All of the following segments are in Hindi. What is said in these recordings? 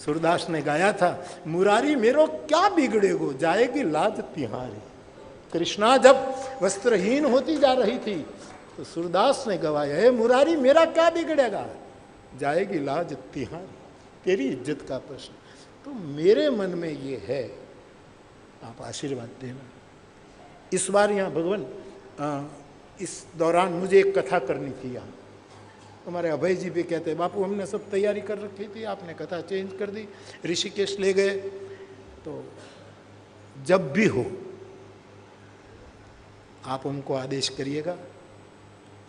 सूरदास ने गाया था, मुरारी मेरो क्या बिगड़ेगो, जाएगी लाज तिहारी। कृष्णा जब वस्त्रहीन होती जा रही थी तो सूरदास ने गवाया है, मुरारी मेरा क्या बिगड़ेगा, जाएगी लाज तिहारी, तेरी इज्जत का प्रश्न। तो मेरे मन में ये है, आप आशीर्वाद देना। इस बार यहाँ भगवान इस दौरान मुझे एक कथा करनी थी। यहाँ हमारे अभय जी भी कहते हैं, बापू हमने सब तैयारी कर रखी थी, आपने कथा चेंज कर दी, ऋषिकेश ले गए। तो जब भी हो आप हमको आदेश करिएगा,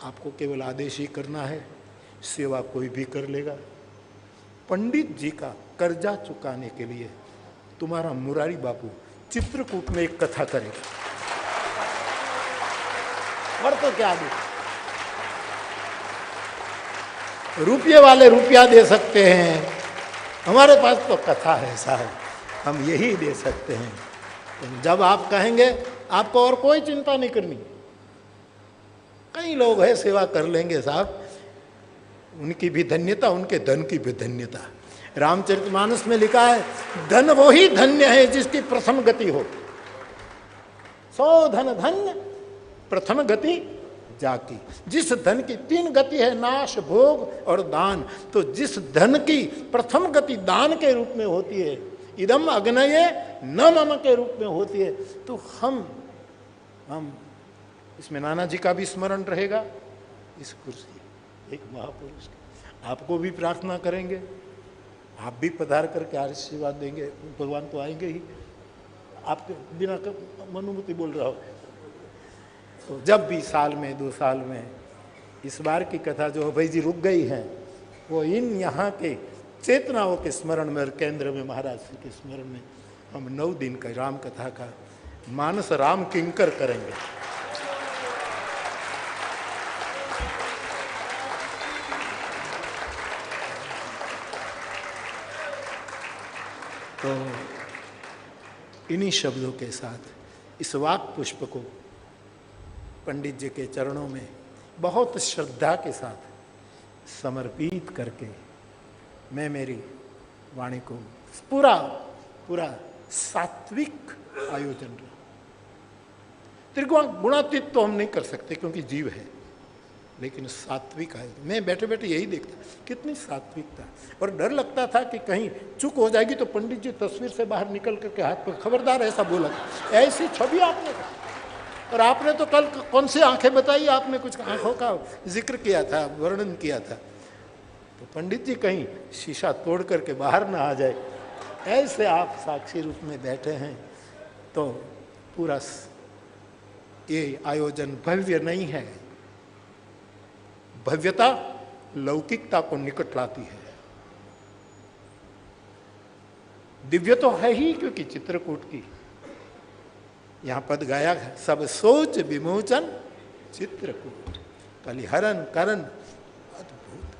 आपको केवल आदेश ही करना है, सेवा कोई भी कर लेगा। पंडित जी का कर्जा चुकाने के लिए तुम्हारा मुरारी बापू चित्रकूट में एक कथा करेगा, और तो क्या दे। रुपये वाले रुपया दे सकते हैं, हमारे पास तो कथा है साहब, हम यही दे सकते हैं। तो जब आप कहेंगे आपको और कोई चिंता नहीं करनी। कई लोग हैं सेवा कर लेंगे साहब, उनकी भी धन्यता, उनके धन की भी धन्यता। रामचरितमानस में लिखा है, धन वो ही धन्य है जिसकी प्रथम गति हो। 100 धन धन्य प्रथम गति जाकी। जिस धन की 3 गति है, नाश, भोग और दान, तो जिस धन की प्रथम गति दान के रूप में होती है, इदम अग्नये न मम के रूप में होती है, तो हम इसमें नाना जी का भी स्मरण रहेगा, इस कुर्सी एक महापुरुष की। आपको भी प्रार्थना करेंगे, आप भी पधार करके आशीर्वाद देंगे, भगवान तो आएंगे ही, आपके बिना मनुमति बोल रहा हो। तो जब भी साल में 2 साल में, इस बार की कथा जो अभय जी रुक गई हैं, वो इन यहाँ के चेतनाओं के स्मरण में और केंद्र में महाराज के स्मरण में हम 9 दिन का राम कथा का मानस राम किंकर करेंगे। तो इन्हीं शब्दों के साथ इस वाक पुष्प को पंडित जी के चरणों में बहुत श्रद्धा के साथ समर्पित करके मैं मेरी वाणी को पूरा सात्विक आयोजन रहा। त्रिगुणातीत तो हम नहीं कर सकते क्योंकि जीव है, लेकिन सात्विक आयोजन। मैं बैठे बैठे यही देखता कितनी सात्विकता, और डर लगता था कि कहीं चूक हो जाएगी तो पंडित जी तस्वीर से बाहर निकल करके हाथ पर, खबरदार ऐसा बोला, ऐसी छवि आपने। और आपने तो कल कौन सी आंखें बताई, आपने कुछ आंखों का जिक्र किया था, वर्णन किया था। तो पंडित जी कहीं शीशा तोड़ करके बाहर ना आ जाए, ऐसे आप साक्षी रूप में बैठे हैं। तो पूरा ये आयोजन भव्य नहीं है, भव्यता लौकिकता को निकट लाती है। दिव्य तो है ही, क्योंकि चित्रकूट की यहाँ पद गाया है, सब सोच विमोचन चित्रकूट, कलिहरण करण अद्भुत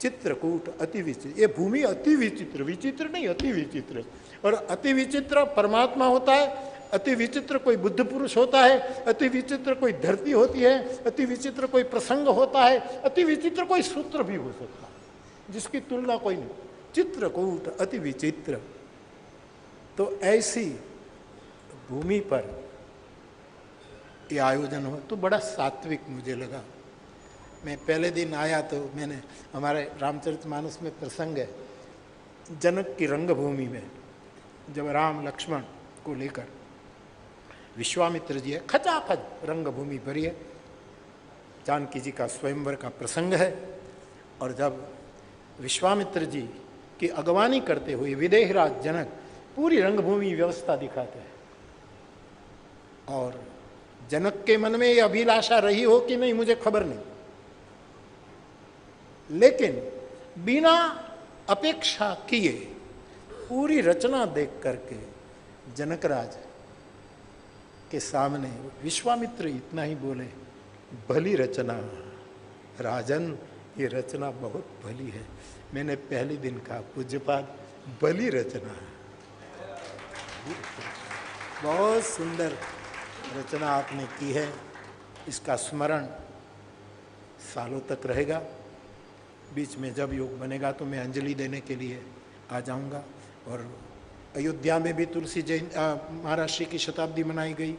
चित्रकूट अति विचित्र। ये भूमि अति विचित्र, विचित्र नहीं अति विचित्र। और अति विचित्र परमात्मा होता है, अति विचित्र कोई बुद्ध पुरुष होता है, अति विचित्र कोई धरती होती है, अति विचित्र कोई प्रसंग होता है, अति विचित्र कोई सूत्र भी हो सकता है जिसकी तुलना कोई नहीं। चित्रकूट अति विचित्र। तो ऐसी भूमि पर यह आयोजन हो तो बड़ा सात्विक मुझे लगा। मैं पहले दिन आया तो मैंने, हमारे रामचरितमानस में प्रसंग है जनक की रंगभूमि में, जब राम लक्ष्मण को लेकर विश्वामित्र जी है, खचाखच रंगभूमि भरी है, जानकी जी का स्वयंवर का प्रसंग है। और जब विश्वामित्र जी की अगवानी करते हुए विदेहराज जनक पूरी रंगभूमि व्यवस्था दिखाते हैं, और जनक के मन में ये अभिलाषा रही हो कि नहीं मुझे खबर नहीं, लेकिन बिना अपेक्षा किए पूरी रचना देख करके जनकराज के सामने विश्वामित्र इतना ही बोले, भली रचना राजन, ये रचना बहुत भली है। मैंने पहले दिन कहा, पूज्यपाद भली रचना, बहुत सुंदर रचना आपने की है, इसका स्मरण सालों तक रहेगा। बीच में जब योग बनेगा तो मैं अंजलि देने के लिए आ जाऊंगा। और अयोध्या में भी तुलसी जयंती महाराष्ट्र की शताब्दी मनाई गई।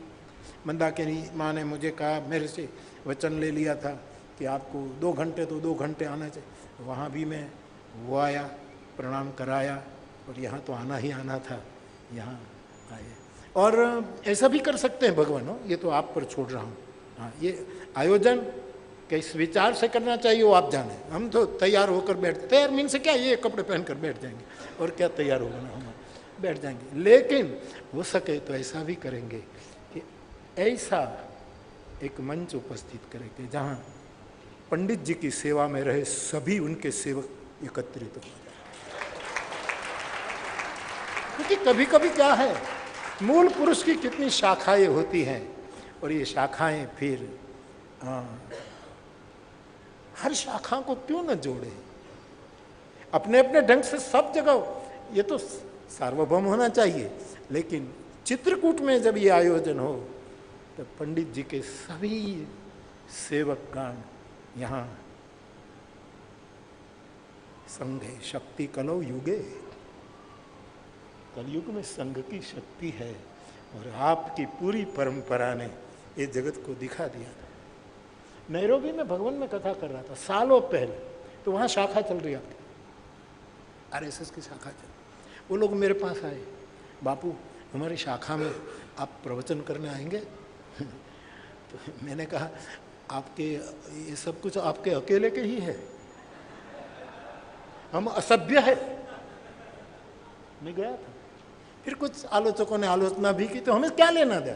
मंदाकिनी माँ ने मुझे कहा, मेरे से वचन ले लिया था कि आपको 2 घंटे तो 2 घंटे आना चाहिए। वहाँ भी मैं वो आया, प्रणाम कराया, और यहाँ तो आना ही आना था, यहाँ आए। और ऐसा भी कर सकते हैं भगवान, हो ये तो आप पर छोड़ रहा हूँ। हाँ, ये आयोजन किस विचार से करना चाहिए वो आप जाने। हम तो तैयार होकर तैयार मीन से क्या, ये कपड़े पहनकर बैठ जाएंगे, और क्या तैयार होगा ना, हम बैठ जाएंगे। लेकिन हो सके तो ऐसा भी करेंगे कि ऐसा एक मंच उपस्थित करेंगे जहाँ पंडित जी की सेवा में रहे सभी उनके सेवक एकत्रित हो जाए। क्योंकि कभी कभी क्या है, मूल पुरुष की कितनी शाखाएं होती हैं, और ये शाखाएं फिर हर शाखा को क्यों न जोड़े, अपने अपने ढंग से सब जगह। ये तो सार्वभौम होना चाहिए, लेकिन चित्रकूट में जब ये आयोजन हो तो पंडित जी के सभी सेवकगण यहाँ संघे शक्ति कलौ युगे, कलयुग में संघ की शक्ति है, और आपकी पूरी परंपरा ने ये जगत को दिखा दिया था। नैरोबी में भगवान में कथा कर रहा था सालों पहले, तो वहाँ शाखा चल रही थी, आरएसएस की शाखा चल। वो लोग मेरे पास आए, बापू हमारी शाखा में आप प्रवचन करने आएंगे? तो मैंने कहा आपके ये सब कुछ आपके अकेले के ही है, हम असभ्य है। मैं गया था, फिर कुछ आलोचकों ने आलोचना भी की, तो हमें क्या लेना दे,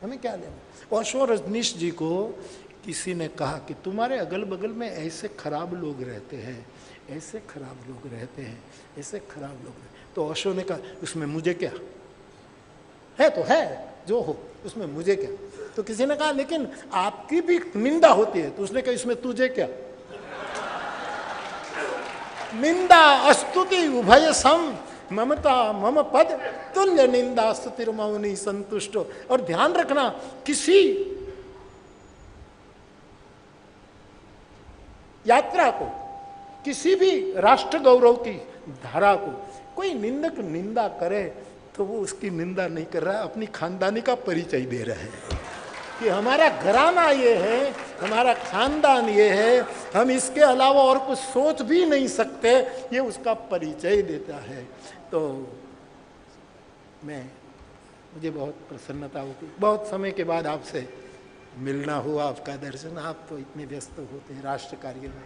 हमें क्या लेना। ओशो रजनीश जी को किसी ने कहा कि तुम्हारे अगल बगल में ऐसे खराब लोग रहते हैं, ऐसे खराब लोग रहते हैं, ऐसे खराब लोग रहते हैं। तो ओशो ने कहा उसमें मुझे क्या है, तो है जो हो, उसमें मुझे क्या। तो किसी ने कहा लेकिन आपकी भी निंदा होती है, तो उसने कहा इसमें तुझे क्या। निंदा अस्तुति उभय सम ममता मम पद तुल्य निंदा स्तुतिर मौनी संतुष्टो। और ध्यान रखना, किसी यात्रा को, किसी भी राष्ट्र गौरव की धारा को कोई निंदक निंदा करे तो वो उसकी निंदा नहीं कर रहा है, अपनी खानदानी का परिचय दे रहा है कि हमारा घराना ये है, हमारा खानदान ये है, हम इसके अलावा और कुछ सोच भी नहीं सकते, ये उसका परिचय देता है। तो मुझे बहुत प्रसन्नता होती, बहुत समय के बाद आपसे मिलना हुआ, आपका दर्शन। आप तो इतने व्यस्त होते हैं राष्ट्र कार्य में।